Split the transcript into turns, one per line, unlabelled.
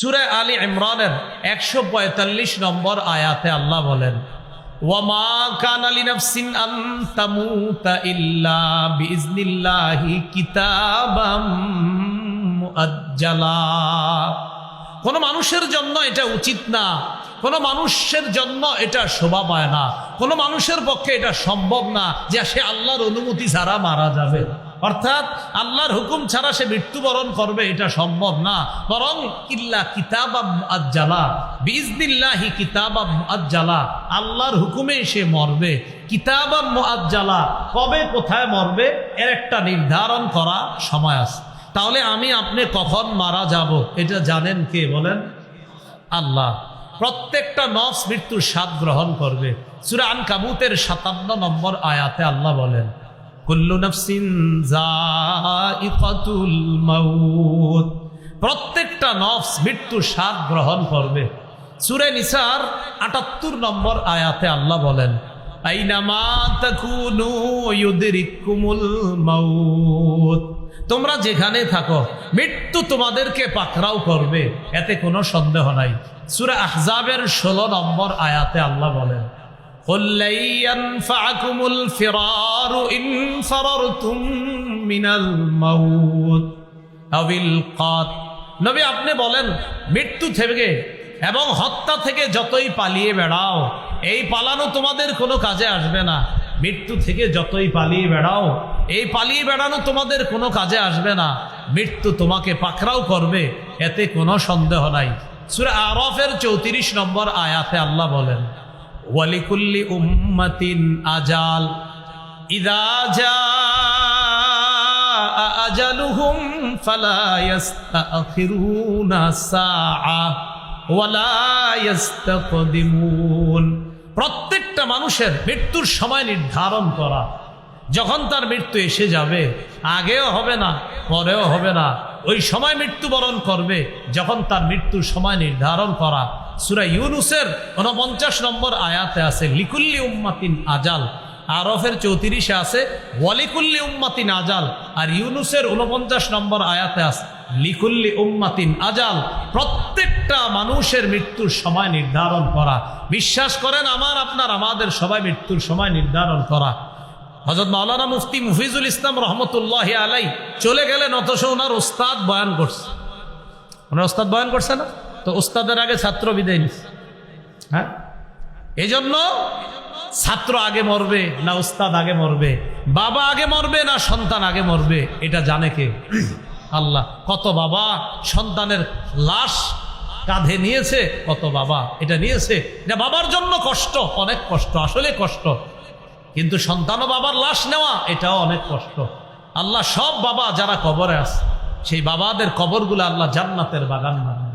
সূরা আলী ইমরানের 145 নম্বর আয়াতে আল্লাহ বলেন, ওয়ামা কানা লিনাফসিন আন তামুতা ইল্লা বিইজনিল্লাহি কিতাবাম মুআজ্জালা। কোন মানুষের জন্য এটা উচিত না, কোন মানুষের জন্য এটা শোভা পায় না, কোন মানুষের পক্ষে এটা সম্ভব না যে সে আল্লাহর অনুমতি ছাড়া মারা যাবে, অর্থাৎ আল্লাহর হুকুম ছাড়া সে মৃত্যুবরণ করবে, এটা সম্ভব না। বরং ইল্লা কিতাবাম মুআজ্জালা, বিইজনিল্লাহি কিতাবাম মুআজ্জালা, আল্লাহর হুকুমে সে মরবে। কিতাবাম মুআজ্জালা, কবে কোথায় মরবে এর একটা নির্ধারণ করা সময় আছে। তাহলে আমি আপনি কখন মারা যাব এটা জানেন কে বলেন? আল্লাহ। প্রত্যেকটা নফস মৃত্যুর স্বাদ গ্রহণ করবে। সূরা আনকাবুতের 57 নম্বর আয়াতে আল্লাহ বলেন, কুল্লু নাফসিন যায়িকাতুল মাউত, প্রত্যেকটা নফস মৃত্যুর স্বাদ গ্রহণ করবে। সূরা নিসার 78 নম্বর আয়াতে আল্লাহ বলেন, আইনামা তাকুনু ইউদরিকুমুল মাউত, তোমরা যেখানে থাকো মৃত্যু তোমাদেরকে পাকড়াও করবে, এতে কোনো সন্দেহ নাই। সূরা আহজাবের 16 নম্বর আয়াতে আল্লাহ বলেন, قُلْ لَن يَنفَعَكُمُ الْفِرَارُ إِنْ فَرَرْتُمْ مِنَ الْمَوْتِ أَوِ الْقَتْلِ, নবী আপনি বলেন মৃত্যু থেকে এবং হত্যা থেকে যতই পালিয়ে বেড়াও, এই পালানো তোমাদের কোনো কাজে আসবে না। মৃত্যু থেকে যতই পালিয়ে বেড়াও, এই পালিয়ে বেড়ানো তোমাদের কোনো কাজে আসবে না। মৃত্যু তোমাকে পাকড়াও করবে, এতে কোনো সন্দেহ নাই। সূরা আরাফের 34 নম্বর আয়াতে আল্লাহ বলেন, ওয়ালিকুল্লি উম্মাতিন আজাল ইযা জাআ আজালুহুম ফালা ইস্তাখিরুনা সাআ ওয়ালা ইস্তাকদিমুন। প্রত্যেকটা মানুষের মৃত্যুর সময় নির্ধারণ করা, যখন তার মৃত্যু এসে যাবে, আগেও হবে না পরেও হবে না, ওই সময় মৃত্যুবরণ করবে যখন তার মৃত্যুর সময় নির্ধারণ করা। সূরা ইউনূসের 49 নম্বর আয়াতে আছে লিকুল্লি উম্মাতিন আজাল, আরফের 34 আছে ওয়ালিকুল্লি উম্মাতিন আজাল, আর ইউনূসের 49 নম্বর আয়াতে আছে লিকুল্লি উম্মাতিন আজাল। প্রত্যেকটা মানুষের মৃত্যুর সময় নির্ধারণ করা। বিশ্বাস করেন আমার আপনার আমাদের সবাই মৃত্যুর সময় নির্ধারণ করা। হযরত মাওলানা মুফতি মুফিজুল ইসলাম রহমতুল্লাহি আলাই চলে গেলেন, অথচ ওনার ওস্তাদ বয়ান করছে। ওনার ওস্তাদ বয়ান করছে না, তো ওস্তাদের আগে ছাত্র বিদায় নিচ্ছে। হ্যাঁ, এই জন্য ছাত্র আগে মরবে না ওস্তাদ আগে মরবে, বাবা আগে মরবে না সন্তান আগে মরবে, এটা জানে কে? আল্লাহ। কত বাবা সন্তানের লাশ কাঁধে নিয়েছে, কত বাবা এটা নিয়েছে, এটা বাবার জন্য কষ্ট, অনেক কষ্ট, আসলে কষ্ট। কিন্তু সন্তান ও বাবার লাশ নেওয়া এটাও অনেক কষ্ট। আল্লাহ সব বাবা যারা কবরে আছে সেই বাবাদের কবরগুলো আল্লাহ জান্নাতের বাগান বানায়।